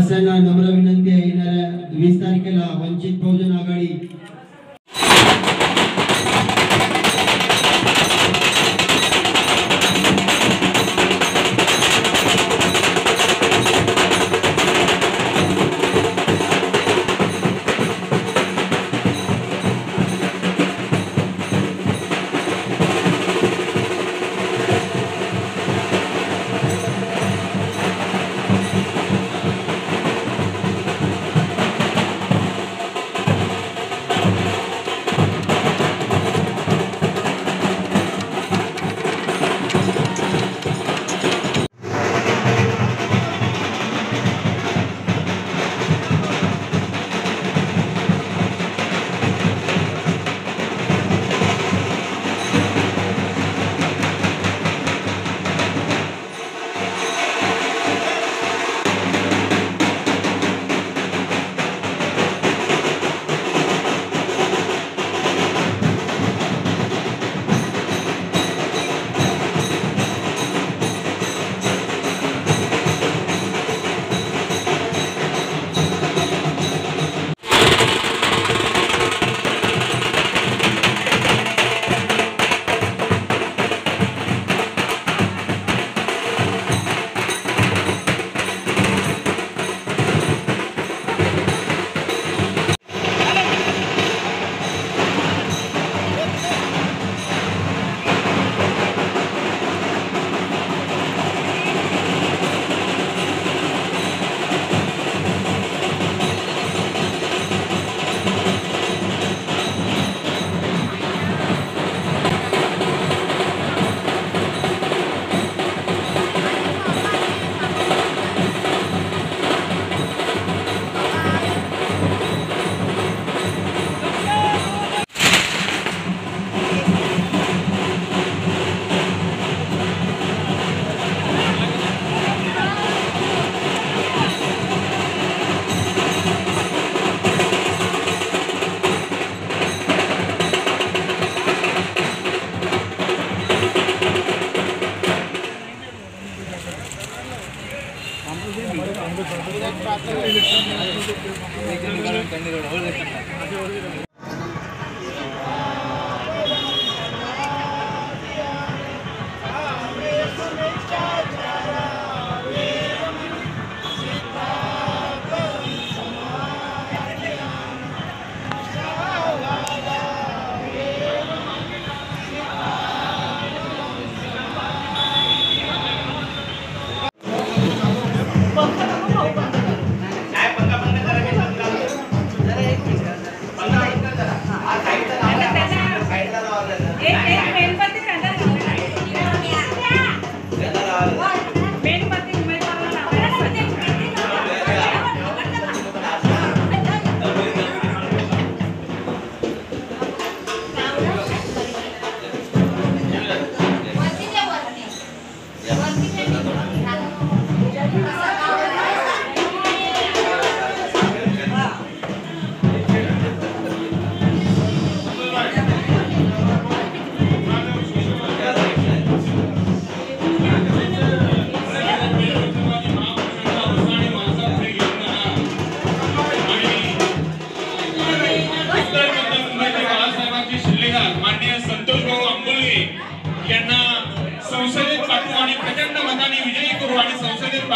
सदस्यांना नम्र विनंती आहे, येणाऱ्या 20 तारखेला वंचित बहुजन आघाडी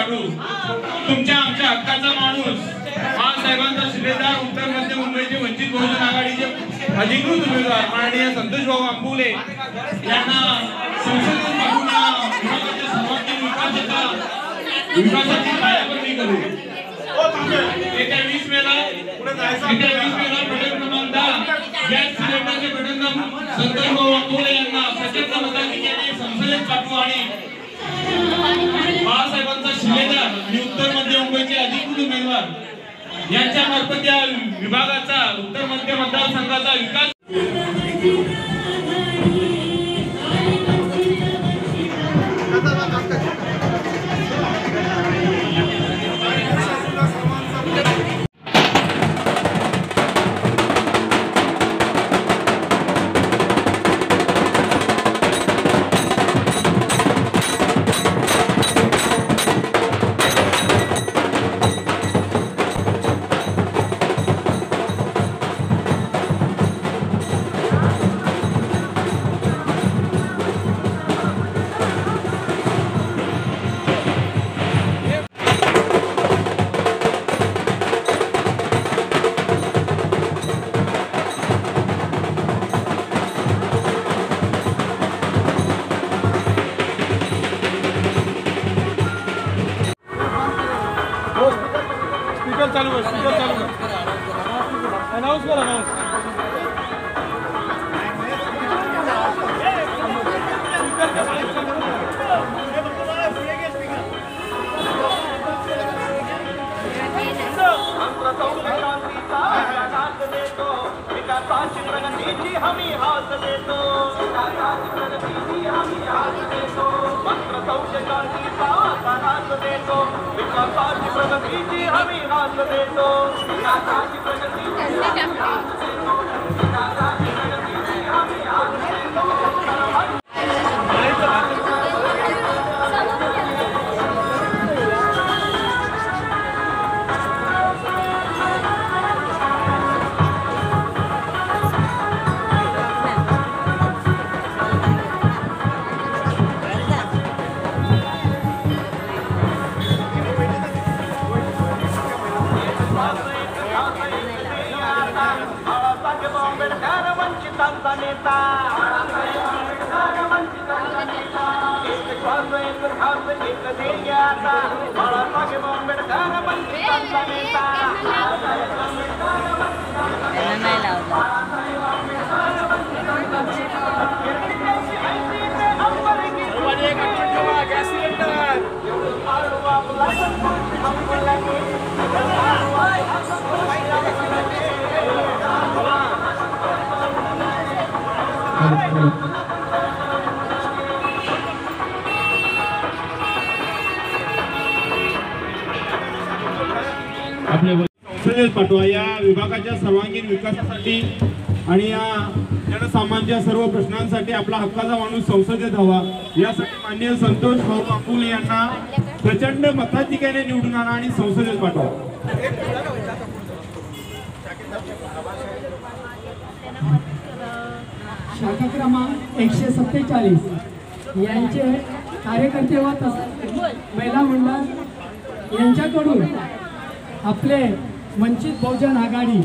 तुमच्या आमच्या हक्काचा माणूस बाळासाहेबांचा शिलेदार उत्तर मध्य मुंबईचे वंचित बहुजन आघाडीचे अधिकृत उमेदवार माननीय संतोष भाऊ अंबुले यांना संसदेत पाठवून विभागाच्या सर्वांगीण विकासाची पायाभरणी करू। येत्या 20 मेला प्रकल्प क्रमांक 10 गॅस सिलेंडरचे प्रकल्प संतोष भाऊ अंबुले यांना प्रचंड मताधिक्याने संसदेत पाठवू आणि बाळासाहेबांचा शिलेदार आणि उत्तर मध्य मुंबईचे अधिकृत उमेदवार यांच्या मार्फत या विभागाचा उत्तर मध्य मतदारसंघाचा विकास प्रगतीची हमी हात देतो विकासाची प्रगतीची हमी हात देतो मात्र संशयाचा हात देतो विकासाची प्रगतीची हमी हात देतो विकासाची प्रगतीची हमी हात देतो विकासाची प्रगतीची हमी हात देतो वंचितांचा नेता एक श्वास एक घास एक ध्येय आता बाळासाहेब आंबेडकर वंचितांचा नेता आपल्या संसदेत पाठवा या विभागाच्या सर्वांगीण विकासासाठी आणि या जनसामान्यांच्या सर्व प्रश्नांसाठी आपला हक्काचा माणूस संसदेत हवा यासाठी माननीय संतोष भाऊ अंबुले यांना प्रचंड मताधिक्याने निवडून आणा आणि संसदेत पाठवा। शाखा क्रमांक 147 यांचे कार्यकर्ते व महिला मंडळ यांच्याकडून आपले वंचित बहुजन आघाडी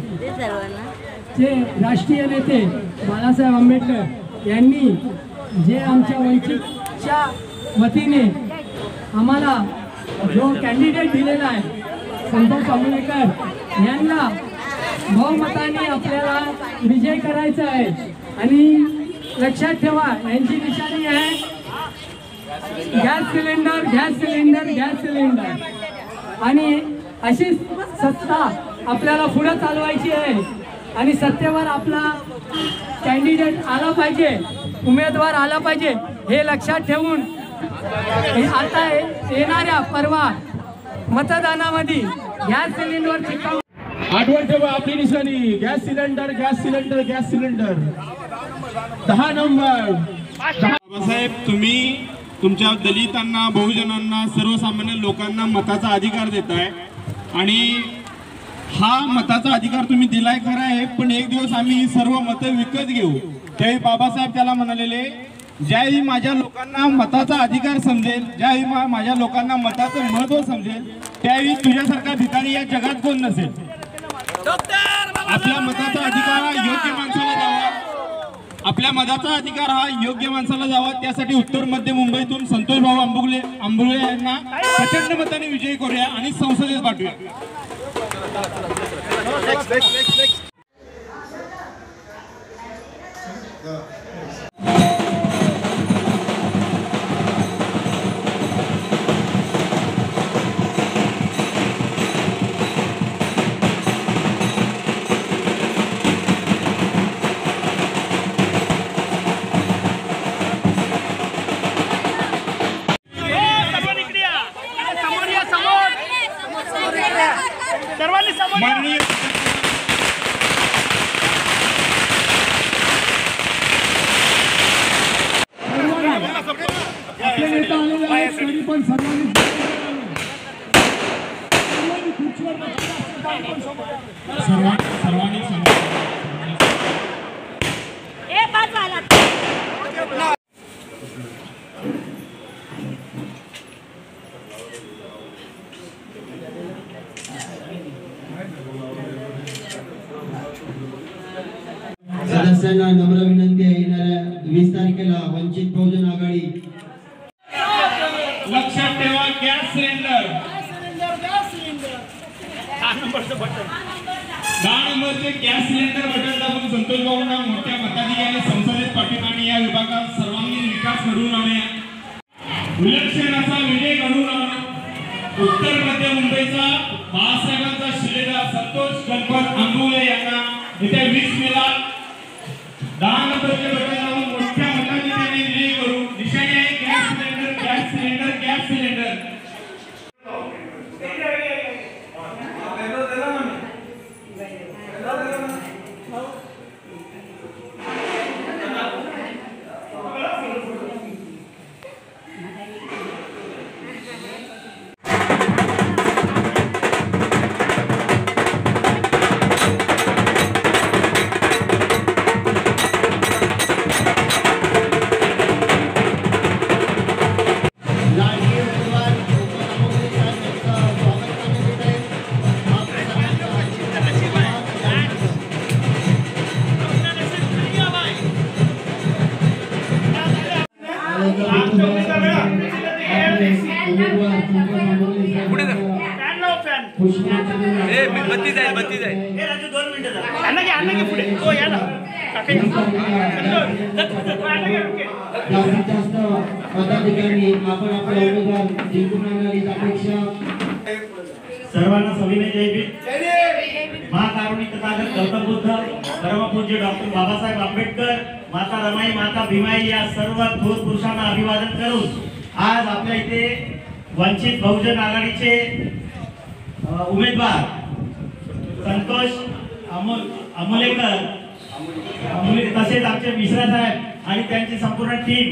चे राष्ट्रीय नेते बाळासाहेब आंबेडकर यांनी जे आमच्या वंचितच्या वतीने आम्हाला जो कॅन्डिडेट दिलेला आहे संतोष आंबेडकर यांना बहुमताने आपल्याला विजय करायचा आहे आणि लक्षात ठेवा यांची निशाणी आहे gas cylinder gas cylinder gas cylinder आणि अशी सत्ता आपल्याला पुढे चालवायची आहे आणि सत्तेवर आपला कॅन्डिडेट आला पाहिजे उमेदवार आला पाहिजे हे लक्षात ठेवून आता येणाऱ्या परवा मतदानामध्ये गॅस सिलेंडर चिकटवून आठवण ठेवा आपली निशाणी gas cylinder gas cylinder gas cylinder 10 number. Babasaheb तुम्ही तुमच्या दलितांना बहुजनांना सर्वसामान्य लोकांना मताचा अधिकार देताय आणि हा मताचा अधिकार तुम्ही दिलाय खरा आहे पण एक दिवस आम्ही ही सर्व मतं विकत घेऊ त्यावेळी बाबासाहेब त्याला म्हणालेले ज्यावेळी माझ्या लोकांना मताचा अधिकार समजेल ज्यावेळी माझ्या लोकांना मताचं महत्त्व समजेल त्यावेळी तुझ्यासारखा भिकारी या जगात कोण नसेल। आपल्या मताचा अधिकार हा योग्य माणसाला द्यावा आपल्या मताचा अधिकार हा योग्य माणसाला जावा त्यासाठी उत्तर मध्य मुंबईतून संतोष भाऊ अंबुले यांना प्रचंड मताने विजयी करूया आणि संसदेत पाठवूया। माननीय आपले नेता आलेले आहेत तरी पण सर्वांनी सदस्यांना नम्र विनंती आहे येणाऱ्या 20 तारखेला वंचित बहुजन आघाडी लक्षात ठेवा गॅस सिलेंडर 10 नंबरचे गॅस सिलेंडर बटन दाबून संतोष भाऊंना मोठ्या मताधिक्याने संसदेत पाठवून आणि या विभागात सर्वांगीण विकास घडवून आणूया विलक्षण असा विजय घडवून आणू उत्तर मध्य मुंबईचा बाळासाहेबांचा शिलेदार संतोष गणपत अंबुले यांना येत्या 20 मेला बटन दाबून मोठ्या मताने त्याने विजयी करू. निशाणे आहे gas cylinder, gas cylinder, gas cylinder. लाडकी उमेदवार गोपाल आंबोले साहेब यांचं स्वागत करण्यात येत आहे. आपल्या बत्ती जाईल जास्तीत जास्त पदाधिकारी आपण आपले उमेदवार जिंकून आणण्याची अपेक्षा. सर्वांना सविनय जय भीम. महाकारुणिक तथागत गौतम बुद्ध, परमपूज्य डॉक्टर बाबासाहेब आंबेडकर, माता रमाई, माता भीमाई या सर्व थोर पुरुषांना अभिवादन करून आज आपल्या इथे वंचित बहुजन आघाडीचे उमेदवार संतोष अमोलेकर तसेच आमचे मिश्रा साहेब आणि त्यांची संपूर्ण टीम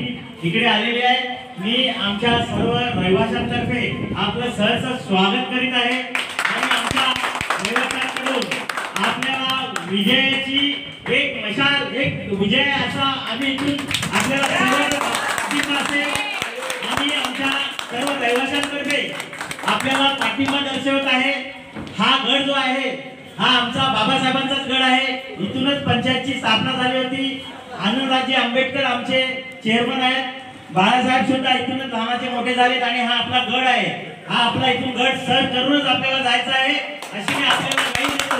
इकडे आलेली आहे. मी आमच्या सर्व रहिवाशांतर्फे आपलं सहर्ष स्वागत करीत आहे आणि आमच्या रहिवाशांकडून आपल्याला विजयाची एक मशाल, एक विजय असा आम्ही इथून आपल्याला सर्व असेल आणि आमच्या सर्व रहिवाशांतर्फे आपल्याला पाठिंबा दर्शवत आहे. हा गड जो आहे हा आमचा बाबासाहेबांचाच गड आहे. इथूनच पंचायतची स्थापना झाली होती. आनंदराजे आंबेडकर आमचे चेअरमन आहेत. बाळासाहेब सुद्धा इथूनच लहानाचे मोठे झालेत आणि हा आपला गड आहे. हा आपला इथून गड सर करूनच आपल्याला जायचा आहे अशी मी आपल्याला काही देतो.